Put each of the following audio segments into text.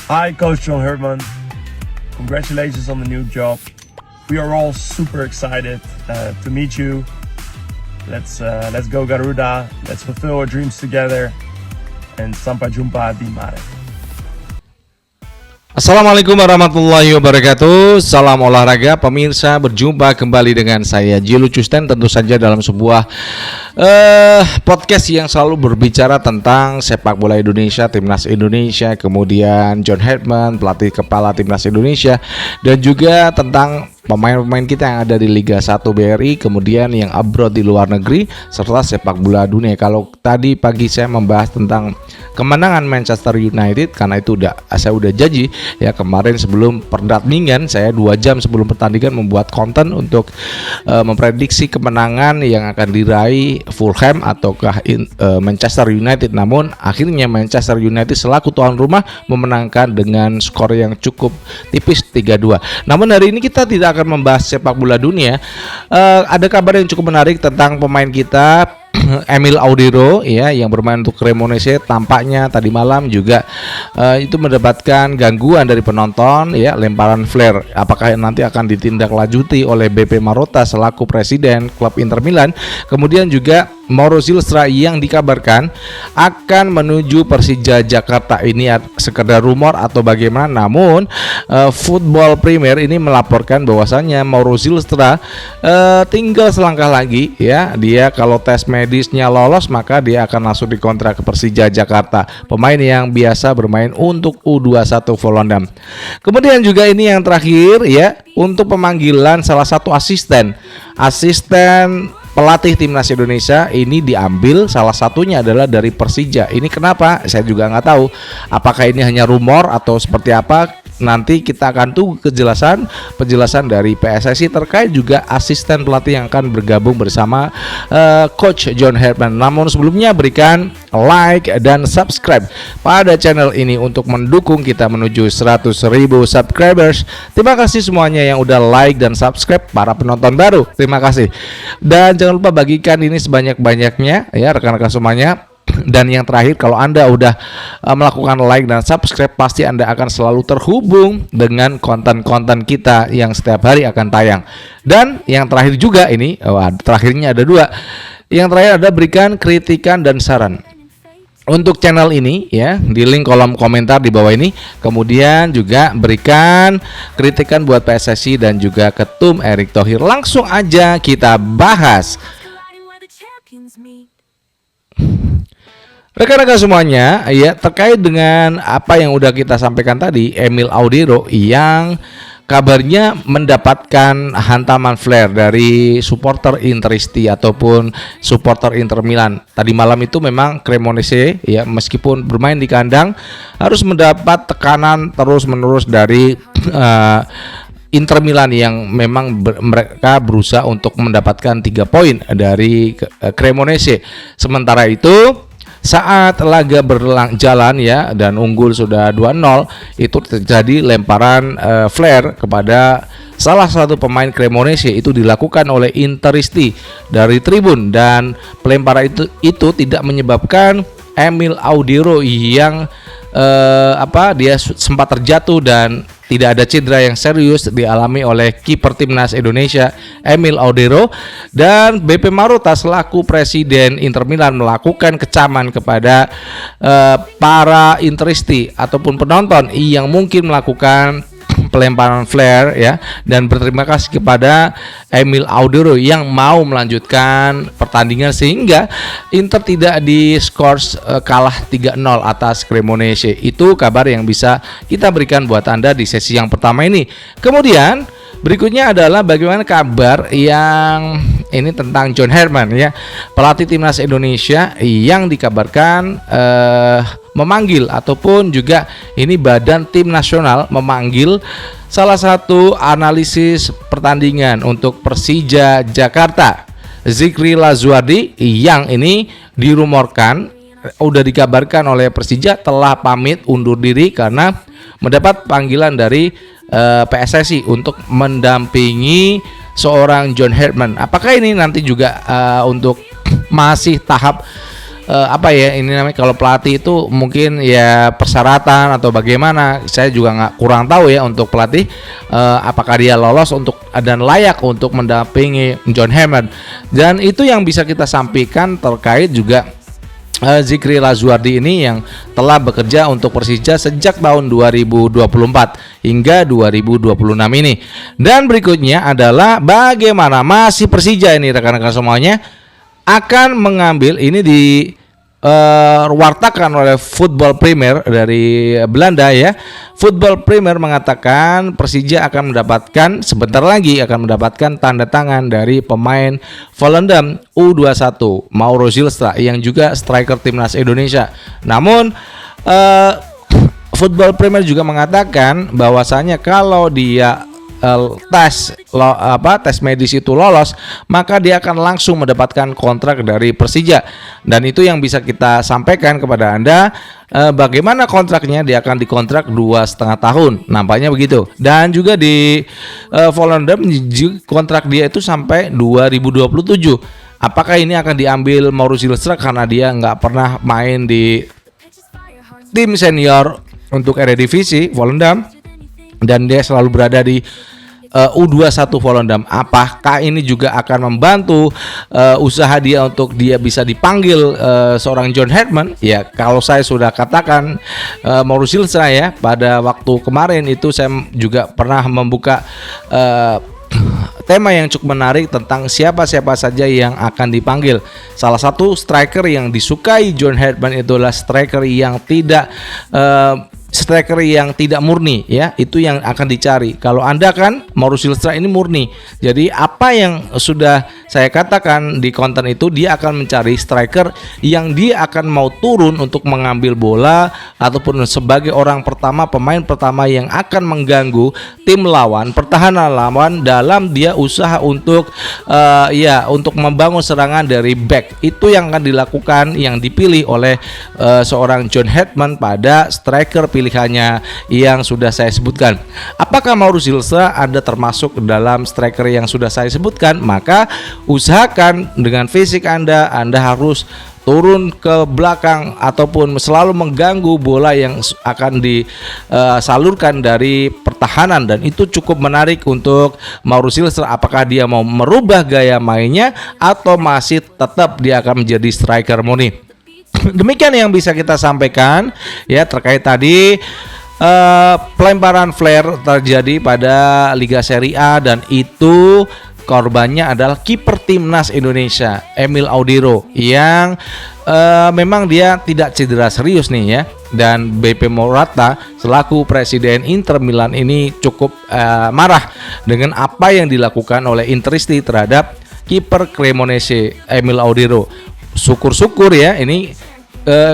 Hi, Coach John Herdman. Congratulations on the new job. We are all super excited to meet you. Let's go Garuda. Let's fulfill our dreams together. And sampai jumpa di Maret. Assalamualaikum warahmatullahi wabarakatuh. Salam olahraga pemirsa, berjumpa kembali dengan saya Jilu Custen, tentu saja dalam sebuah podcast yang selalu berbicara tentang sepak bola Indonesia, timnas Indonesia, kemudian John Herdman, pelatih kepala timnas Indonesia, dan juga tentang pemain-pemain kita yang ada di Liga 1 BRI, kemudian yang abroad di luar negeri, serta sepak bola dunia. Kalau tadi pagi saya membahas tentang kemenangan Manchester United, karena itu saya udah janji ya kemarin sebelum pertandingan, saya 2 jam sebelum pertandingan membuat konten untuk memprediksi kemenangan yang akan diraih Fulham ataukah Manchester United. Namun akhirnya Manchester United selaku tuan rumah memenangkan dengan skor yang cukup tipis 3-2. Namun hari ini kita tidak akan membahas sepak bola dunia. Ada kabar yang cukup menarik tentang pemain kita, Emil Audero ya, yang bermain untuk Cremonese. Tampaknya tadi malam juga itu mendapatkan gangguan dari penonton ya, lemparan flare. Apakah nanti akan ditindaklanjuti oleh BP Marotta selaku presiden klub Inter Milan? Kemudian juga Mauro Zylstra yang dikabarkan akan menuju Persija Jakarta. Ini sekedar rumor atau bagaimana, namun Football Premier ini melaporkan bahwasannya Mauro Zylstra tinggal selangkah lagi ya. Dia kalau tes medisnya lolos, maka dia akan langsung dikontrak ke Persija Jakarta. Pemain yang biasa bermain untuk U21 Volendam. Kemudian juga ini yang terakhir ya, untuk pemanggilan salah satu asisten pelatih timnas Indonesia ini diambil, salah satunya adalah dari Persija. Ini kenapa? Saya juga nggak tahu. Apakah ini hanya rumor atau seperti apa? Nanti kita akan tunggu penjelasan dari PSSI terkait juga asisten pelatih yang akan bergabung bersama Coach John Herdman. Namun sebelumnya berikan like dan subscribe pada channel ini untuk mendukung kita menuju 100.000 subscribers. Terima kasih semuanya yang udah like dan subscribe, para penonton baru. Terima kasih. Dan jangan lupa bagikan ini sebanyak-banyaknya ya rekan-rekan semuanya. Dan yang terakhir, kalau Anda udah melakukan like dan subscribe, pasti Anda akan selalu terhubung dengan konten-konten kita yang setiap hari akan tayang. Dan yang terakhir juga ini, terakhirnya ada 2. Yang terakhir ada berikan kritikan dan saran untuk channel ini ya, di link kolom komentar di bawah ini. Kemudian juga berikan kritikan buat PSSI dan juga Ketum Erick Thohir. Langsung aja kita bahas. Rekan-rekan semuanya ya, terkait dengan apa yang udah kita sampaikan tadi, Emil Audero yang kabarnya mendapatkan hantaman flare dari supporter Interisti ataupun supporter Inter Milan. Tadi malam itu memang Cremonese ya, meskipun bermain di kandang, harus mendapat tekanan terus-menerus dari Inter Milan yang memang mereka berusaha untuk mendapatkan 3 poin dari Cremonese. Sementara itu saat laga berjalan ya dan unggul sudah 2-0, itu terjadi lemparan flare kepada salah satu pemain Cremonese. Itu dilakukan oleh Interisti dari tribun, dan pelemparan itu tidak menyebabkan Emil Audero yang dia sempat terjatuh dan tidak ada cedera yang serius dialami oleh kiper timnas Indonesia Emil Audero. Dan BP Marotta selaku presiden Inter Milan melakukan kecaman kepada para Interisti ataupun penonton yang mungkin melakukan pelemparan flare ya, dan berterima kasih kepada Emil Audero yang mau melanjutkan pertandingan sehingga Inter tidak diskor kalah 3-0 atas Cremonese. Itu kabar yang bisa kita berikan buat Anda di sesi yang pertama ini. Kemudian berikutnya adalah bagaimana kabar yang ini tentang John Herdman ya, pelatih timnas Indonesia yang dikabarkan memanggil ataupun juga ini badan tim nasional memanggil salah satu analisis pertandingan untuk Persija Jakarta, Zikri Lazuardi, yang ini dirumorkan udah dikabarkan oleh Persija telah pamit undur diri karena mendapat panggilan dari PSSI untuk mendampingi seorang John Herdman. Apakah ini nanti juga untuk masih tahap apa ya ini namanya, kalau pelatih itu mungkin ya persyaratan atau bagaimana, saya juga kurang tahu ya untuk pelatih apakah dia lolos untuk dan layak untuk mendampingi John Herdman. Dan itu yang bisa kita sampaikan terkait juga Zikri Lazuardi ini yang telah bekerja untuk Persija sejak tahun 2024 hingga 2026 ini. Dan berikutnya adalah bagaimana masih Persija ini rekan-rekan semuanya akan mengambil ini di wartakan oleh Football Premier dari Belanda ya. Football Premier mengatakan Persija akan mendapatkan sebentar lagi tanda tangan dari pemain Volendam U21 Mauro Zylstra yang juga striker timnas Indonesia. Namun Football Premier juga mengatakan bahwasanya kalau dia tes medis itu lolos, maka dia akan langsung mendapatkan kontrak dari Persija. Dan itu yang bisa kita sampaikan kepada Anda, bagaimana kontraknya. Dia akan dikontrak 2,5 tahun, nampaknya begitu. Dan juga di Volendam kontrak dia itu sampai 2027. Apakah ini akan diambil Mauro Zylstra karena dia nggak pernah main di tim senior untuk Eredivisie Volendam dan dia selalu berada di U21 Volendam? Apakah ini juga akan membantu usaha dia untuk dia bisa dipanggil seorang John Herdman? Ya, kalau saya sudah katakan Mauro Zylstra ya, pada waktu kemarin itu saya juga pernah membuka tema yang cukup menarik tentang siapa-siapa saja yang akan dipanggil. Salah satu striker yang disukai John Herdman itulah striker yang tidak murni ya, itu yang akan dicari. Kalau Anda kan Mauro Zylstra ini murni. Jadi apa yang sudah saya katakan di konten itu, dia akan mencari striker yang dia akan mau turun untuk mengambil bola ataupun sebagai orang pertama, pemain pertama yang akan mengganggu tim lawan, pertahanan lawan dalam dia usaha untuk untuk membangun serangan dari back. Itu yang akan dilakukan, yang dipilih oleh seorang John Herdman pada striker pilihannya yang sudah saya sebutkan. Apakah Mauro Zylstra ada termasuk dalam striker yang sudah saya sebutkan? Maka usahakan dengan fisik Anda harus turun ke belakang ataupun selalu mengganggu bola yang akan disalurkan dari pertahanan, dan itu cukup menarik untuk Mauro Zylstra. Apakah dia mau merubah gaya mainnya atau masih tetap dia akan menjadi striker murni? Demikian yang bisa kita sampaikan ya terkait tadi pelemparan flare terjadi pada Liga Serie A, dan itu korbannya adalah kiper timnas Indonesia Emil Audero yang memang dia tidak cedera serius nih ya. Dan BP Morata selaku presiden Inter Milan ini cukup marah dengan apa yang dilakukan oleh Interisti terhadap kiper Cremonese Emil Audero. Syukur-syukur ya ini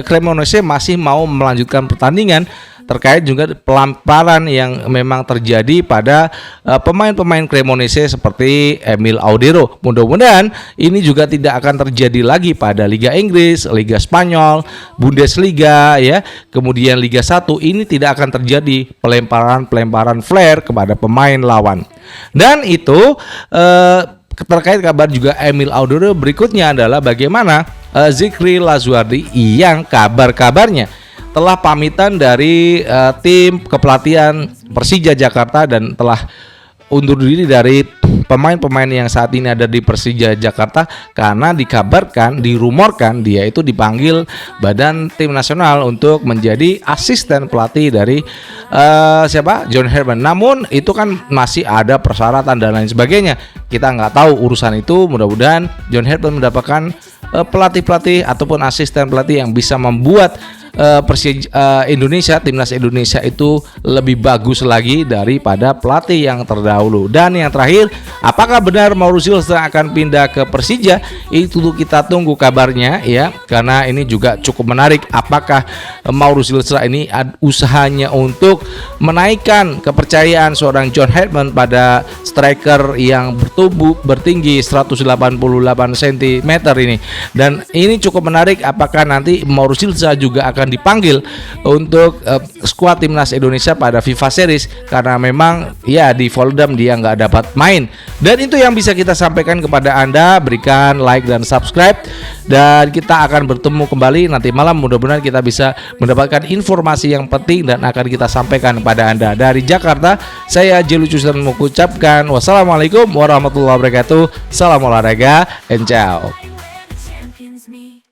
Cremonese masih mau melanjutkan pertandingan terkait juga pelemparan yang memang terjadi pada pemain-pemain Cremonese seperti Emil Audero. Mudah-mudahan ini juga tidak akan terjadi lagi pada Liga Inggris, Liga Spanyol, Bundesliga ya, kemudian Liga 1 ini tidak akan terjadi pelemparan flare kepada pemain lawan. Dan itu terkait kabar juga Emil Audero. Berikutnya adalah bagaimana Zikri Lazuardi yang kabarnya telah pamitan dari tim kepelatihan Persija Jakarta dan telah undur diri dari pemain-pemain yang saat ini ada di Persija Jakarta karena dirumorkan dia itu dipanggil Badan Tim Nasional untuk menjadi asisten pelatih dari John Herdman. Namun itu kan masih ada persyaratan dan lain sebagainya. Kita nggak tahu urusan itu. Mudah-mudahan John Herdman mendapatkan pelatih-pelatih ataupun asisten pelatih yang bisa membuat Indonesia, timnas Indonesia itu lebih bagus lagi daripada pelatih yang terdahulu. Dan yang terakhir, apakah benar Mauro Zylstra akan pindah ke Persija? Itu kita tunggu kabarnya ya, karena ini juga cukup menarik. Apakah Mauro Zylstra ini usahanya untuk menaikkan kepercayaan seorang John Herdman pada striker yang bertinggi 188 cm ini. Dan ini cukup menarik, apakah nanti Mauro Zylstra juga akan akan dipanggil untuk skuad timnas Indonesia pada FIFA Series karena memang ya di Volendam dia nggak dapat main. Dan itu yang bisa kita sampaikan kepada Anda. Berikan like dan subscribe, dan kita akan bertemu kembali nanti malam. Mudah-mudahan kita bisa mendapatkan informasi yang penting dan akan kita sampaikan kepada Anda. Dari Jakarta, saya Jelu Cusan mengucapkan wassalamualaikum warahmatullahi wabarakatuh. Salam olahraga and ciao. Champions me.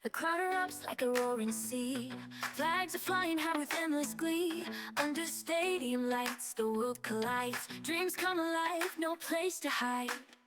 The crowd erupts like a roaring sea. Flags are flying high with endless glee. Under stadium lights, the world collides. Dreams come alive, no place to hide.